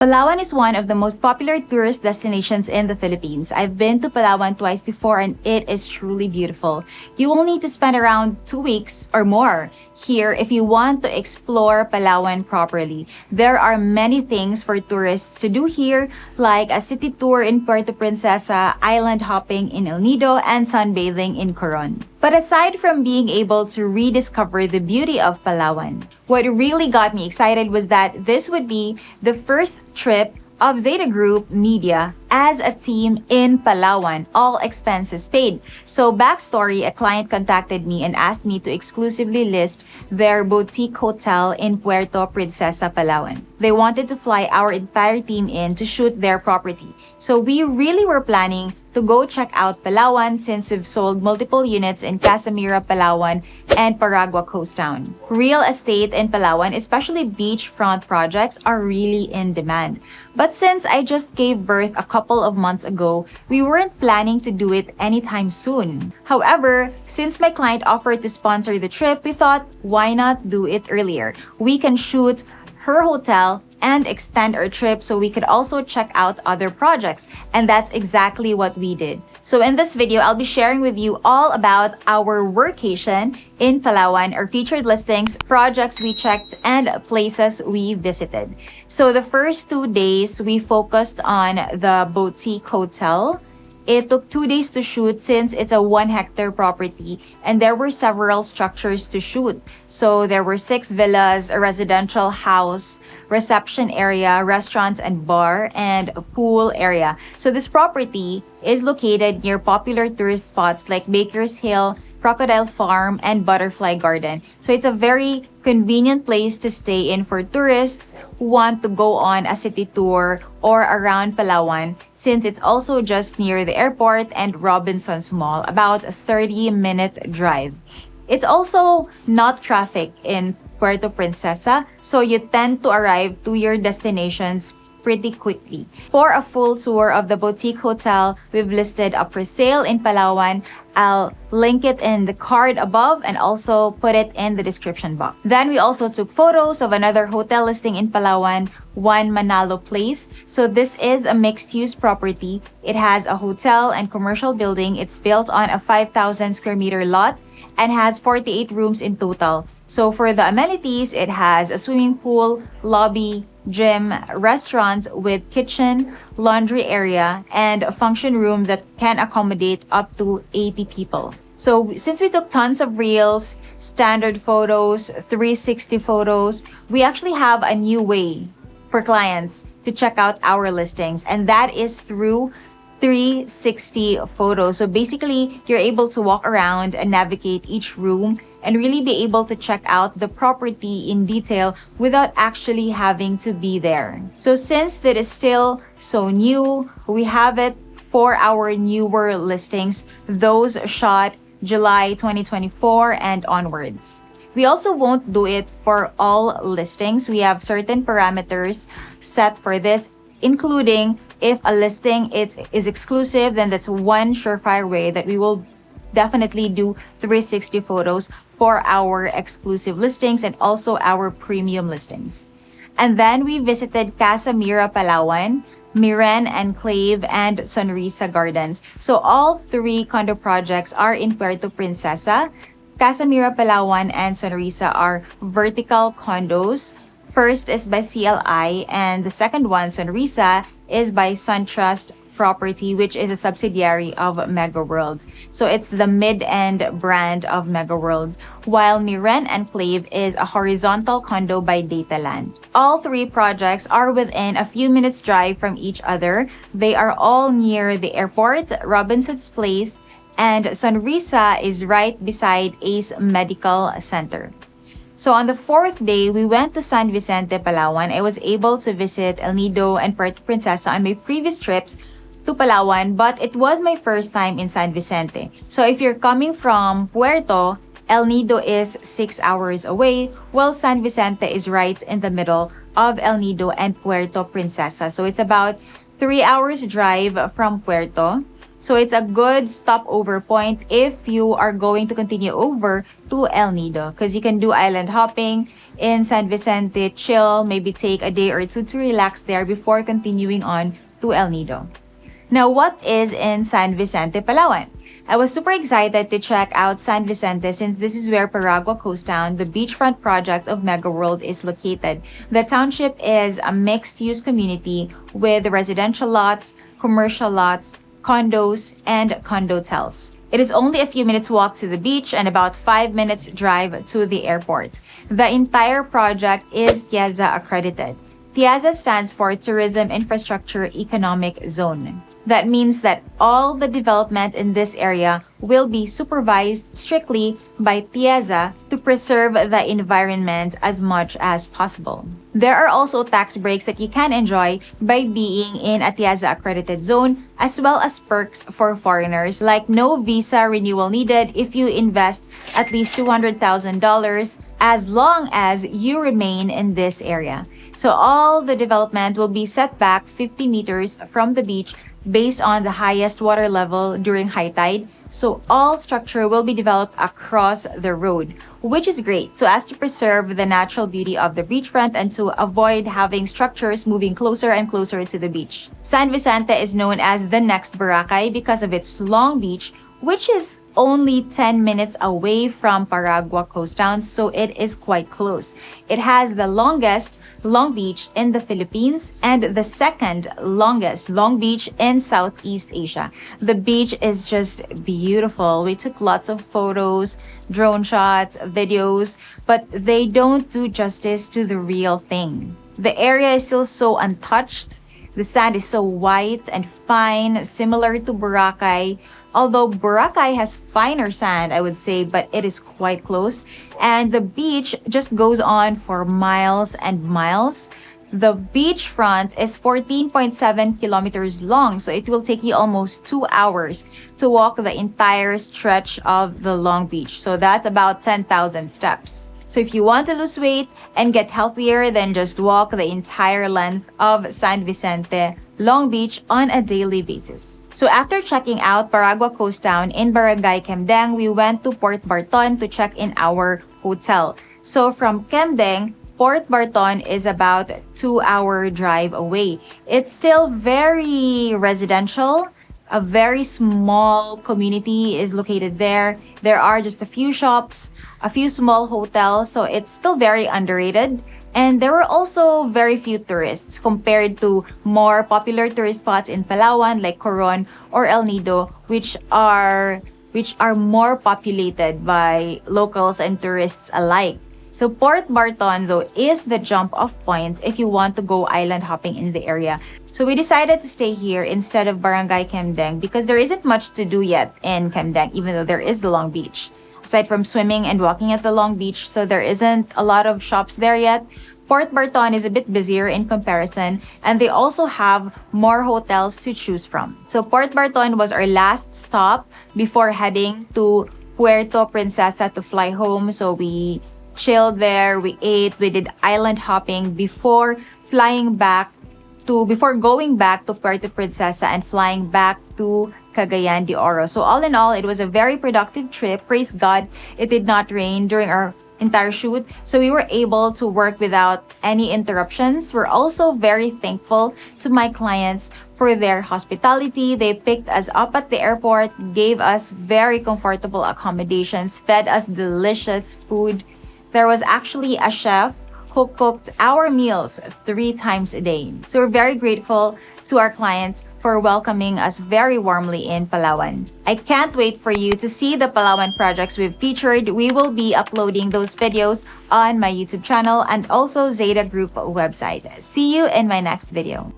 Palawan is one of the most popular tourist destinations in the Philippines. I've been to Palawan twice before and it is truly beautiful. You will need to spend around 2 weeks or more here if you want to explore Palawan properly. There are many things for tourists to do here, like a city tour in Puerto Princesa, island hopping in El Nido, and sunbathing in Coron. But aside from being able to rediscover the beauty of Palawan, what really got me excited was that this would be the first trip of Zeta Group Media as a team in Palawan, all expenses paid. So backstory, a client contacted me and asked me to exclusively list their boutique hotel in Puerto Princesa, Palawan. They wanted to fly our entire team in to shoot their property. So we really were planning to go check out Palawan since we've sold multiple units in Casimira, Palawan, and Paragua Coastown. Real estate in Palawan, especially beachfront projects, are really in demand. But since I just gave birth a couple of months ago, we weren't planning to do it anytime soon. However, since my client offered to sponsor the trip, we thought, why not do it earlier? We can shoot her hotel and extend our trip so we could also check out other projects. And that's exactly what we did. So in this video, I'll be sharing with you all about our workation in Palawan, our featured listings, projects we checked, and places we visited. So the first 2 days, we focused on the boutique hotel. It took 2 days to shoot since it's a 1 hectare property and there were several structures to shoot. So there were 6 villas, a residential house, reception area, restaurants and bar, and a pool area. So this property is located near popular tourist spots like Baker's Hill, Crocodile Farm, and Butterfly Garden. So it's a very convenient place to stay in for tourists who want to go on a city tour or around Palawan since it's also just near the airport and Robinson's Mall, about a 30-minute drive. It's also not traffic in Puerto Princesa, so you tend to arrive to your destinations pretty quickly. For a full tour of the boutique hotel we've listed up for sale in Palawan, I'll link it in the card above and also put it in the description box. Then we also took photos of another hotel listing in Palawan, One Manalo Place. So this is a mixed-use property. It has a hotel and commercial building. It's built on a 5,000 square meter lot and has 48 rooms in total. So for the amenities, it has a swimming pool, lobby, gym, restaurant with kitchen, laundry area, and a function room that can accommodate up to 80 people. So since we took tons of reels, standard photos, 360 photos, we actually have a new way for clients to check out our listings, and that is through 360 photos. So basically, you're able to walk around and navigate each room and really be able to check out the property in detail without actually having to be there. So since that is still so new, we have it for our newer listings, those shot July 2024 and onwards. We also won't do it for all listings. We have certain parameters set for this, including if a listing is exclusive, then that's one surefire way that we will definitely do 360 photos for our exclusive listings and also our premium listings. And then we visited Casimira, Palawan, Miren Enclave, and Sonrisa Gardens. So all 3 condo projects are in Puerto Princesa. Casimira, Palawan, and Sonrisa are vertical condos. First is by CLI and the second one, Sonrisa, is by SunTrust Property, which is a subsidiary of Mega World. So it's the mid-end brand of Mega World, while Miren Enclave is a horizontal condo by Dataland. All 3 projects are within a few minutes drive from each other. They are all near the airport, Robinson's Place, and Sonrisa is right beside Ace Medical Center. So on the 4th day, we went to San Vicente, Palawan. I was able to visit El Nido and Puerto Princesa on my previous trips to Palawan, but it was my first time in San Vicente. So if you're coming from Puerto, El Nido is 6 hours away, while San Vicente is right in the middle of El Nido and Puerto Princesa. So it's about 3 hours drive from Puerto. So it's a good stopover point if you are going to continue over to El Nido because you can do island hopping in San Vicente, chill, maybe take a day or two to relax there before continuing on to El Nido. Now, what is in San Vicente, Palawan? I was super excited to check out San Vicente since this is where Paragua Coastown, the beachfront project of Mega World, is located. The township is a mixed-use community with residential lots, commercial lots, condos, and condotels. It is only a few minutes walk to the beach and about 5 minutes drive to the airport. The entire project is TIEZA accredited. TIEZA stands for Tourism Infrastructure Economic Zone. That means that all the development in this area will be supervised strictly by TIEZA to preserve the environment as much as possible. There are also tax breaks that you can enjoy by being in a TIEZA accredited zone, as well as perks for foreigners like no visa renewal needed if you invest at least $200,000 as long as you remain in this area. So all the development will be set back 50 meters from the beach based on the highest water level during high tide. So all structure will be developed across the road, which is great so as to preserve the natural beauty of the beachfront and to avoid having structures moving closer and closer to the beach. San Vicente is known as the next Boracay because of its long beach, which is only 10 minutes away from Paragua Coastown, so it is quite close. It has the longest long beach in the Philippines and the second longest long beach in Southeast Asia. The beach is just beautiful. We took lots of photos, drone shots, videos, but they don't do justice to the real thing. The area is still so untouched. The sand is so white and fine, similar to Boracay. Although Boracay has finer sand, I would say, but it is quite close. And the beach just goes on for miles and miles. The beachfront is 14.7 kilometers long, so it will take you almost 2 hours to walk the entire stretch of the long beach. So that's about 10,000 steps. So if you want to lose weight and get healthier, then just walk the entire length of San Vicente Long Beach on a daily basis. So after checking out Paragua Coastown in Barangay Kemdeng, we went to Port Barton to check in our hotel. So from Kemdeng, Port Barton is about 2-hour drive away. It's still very residential. A very small community is located there. There are just a few shops, a few small hotels, so it's still very underrated. And there were also very few tourists compared to more popular tourist spots in Palawan like Coron or El Nido, which are more populated by locals and tourists alike. So Port Barton, though, is the jump-off point if you want to go island hopping in the area. So we decided to stay here instead of Barangay Kemdeng because there isn't much to do yet in Kemdeng, even though there is the Long Beach. Aside from swimming and walking at the Long Beach, so there isn't a lot of shops there yet. Port Barton is a bit busier in comparison, and they also have more hotels to choose from. So Port Barton was our last stop before heading to Puerto Princesa to fly home. So we chilled there, we ate, we did island hopping before going back to Puerto Princesa and flying back to Cagayan de Oro. So all in all, it was a very productive trip. Praise God, it did not rain during our entire shoot, so we were able to work without any interruptions. We're also very thankful to my clients for their hospitality. They picked us up at the airport, gave us very comfortable accommodations, fed us delicious food. There was actually a chef who cooked our meals 3 times a day. So we're very grateful to our clients for welcoming us very warmly in Palawan. I can't wait for you to see the Palawan projects we've featured. We will be uploading those videos on my YouTube channel and also Zeta Group website. See you in my next video.